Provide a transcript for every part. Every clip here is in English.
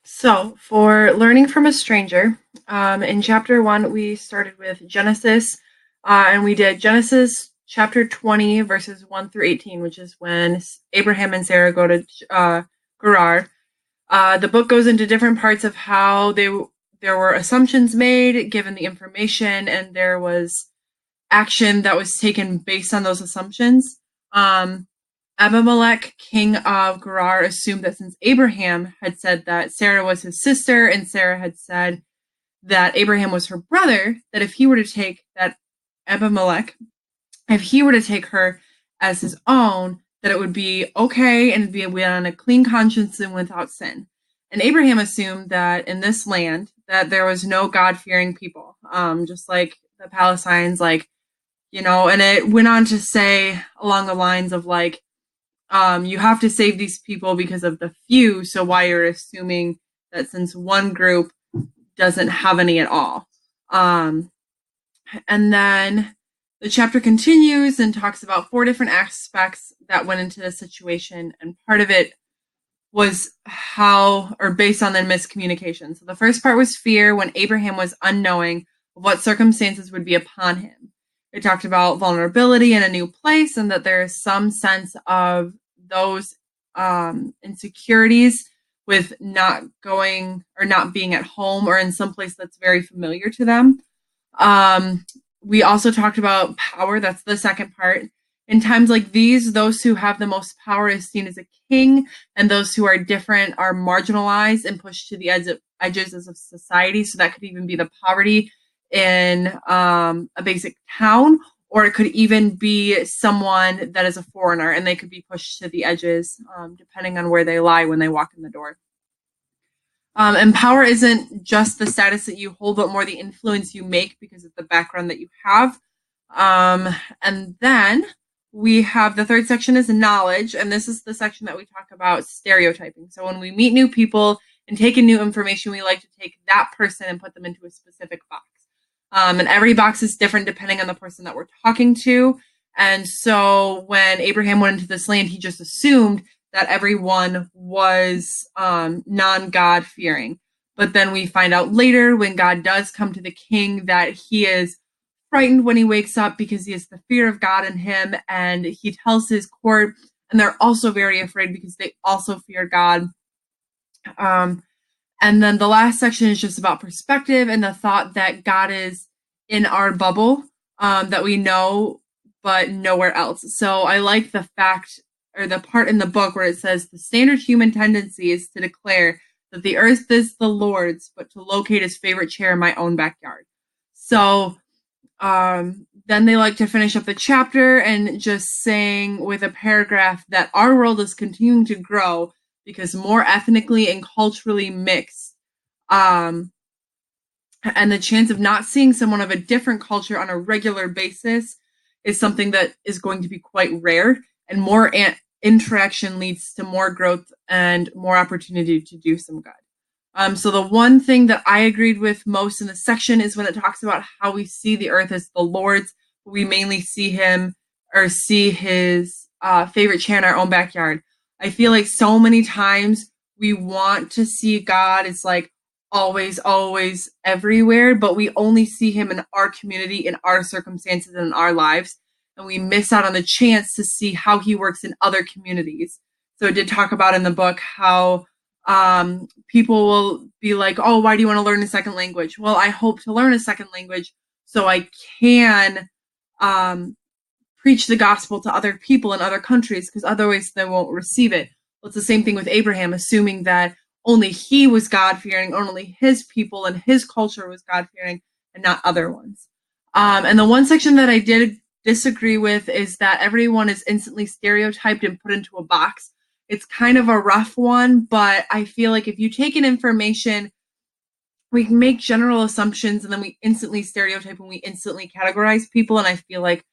So, for learning from a stranger, in chapter one, we started with Genesis, and we did Genesis chapter 20, verses 1 through 18, which is when Abraham and Sarah go to Gerar. The book goes into different parts of how there were assumptions made given the information, and there was action that was taken based on those assumptions. Um, Abimelech, king of Gerar, assumed that since Abraham had said that Sarah was his sister and Sarah had said that Abraham was her brother, that if he were to take that Abimelech, if he were to take her as his own, that it would be okay and be on a clean conscience and without sin. And Abraham assumed that in this land that there was no God-fearing people, just like the Palestinians, and it went on to say along the lines of you have to save these people because of the few. So why you're assuming that since one group doesn't have any at all. And then the chapter continues and talks about four different aspects that went into the situation. And part of it was based on the miscommunication. So the first part was fear when Abraham was unknowing of what circumstances would be upon him. It talked about vulnerability in a new place and that there is some sense of those insecurities with not going or not being at home or in some place that's very familiar to them. We also talked about power. That's the second part. In times like these, those who have the most power is seen as a king, and those who are different are marginalized and pushed to the edges of society. So that could even be the poverty in a basic town, or it could even be someone that is a foreigner and they could be pushed to the edges, depending on where they lie when they walk in the door. And power isn't just the status that you hold, but more the influence you make because of the background that you have. And then we have the third section is knowledge, and this is the section that we talk about stereotyping. So when we meet new people and take in new information, we like to take that person and put them into a specific box. And every box is different depending on the person that we're talking to. And so when Abraham went into this land, he just assumed that everyone was non-God fearing. But then we find out later when God does come to the king that he is frightened when he wakes up because he has the fear of God in him, and he tells his court, and they're also very afraid because they also fear God. And then the last section is just about perspective and the thought that God is in our bubble that we know, but nowhere else. So I like the fact or the part in the book where it says the standard human tendency is to declare that the earth is the Lord's, but to locate his favorite chair in my own backyard. So then they like to finish up the chapter and just saying with a paragraph that our world is continuing to grow because more ethnically and culturally mixed. And the chance of not seeing someone of a different culture on a regular basis is something that is going to be quite rare, and more interaction leads to more growth and more opportunity to do some good. So the one thing that I agreed with most in the section is when it talks about how we see the earth as the Lord's, but we mainly see him or see his favorite chair in our own backyard. I feel like so many times we want to see God as like always, always everywhere, but we only see him in our community, in our circumstances, and in our lives. And we miss out on the chance to see how he works in other communities. So it did talk about in the book how people will be like, oh, why do you want to learn a second language? Well, I hope to learn a second language so I can preach the gospel to other people in other countries, because otherwise they won't receive it. Well, it's the same thing with Abraham, assuming that only he was God-fearing, only his people and his culture was God-fearing and not other ones. And the one section that I did disagree with is that everyone is instantly stereotyped and put into a box. It's kind of a rough one, but I feel like if you take in information, we can make general assumptions and then we instantly stereotype and we instantly categorize people. And I feel like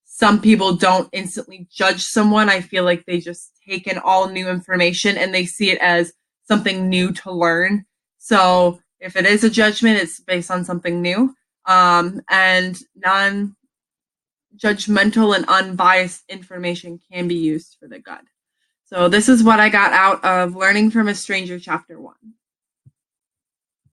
some people don't instantly judge someone. I feel like they just take in all new information and they see it as something new to learn. So if it is a judgment, it's based on something new. And non-judgmental and unbiased information can be used for the good. So this is what I got out of Learning from a Stranger, Chapter 1.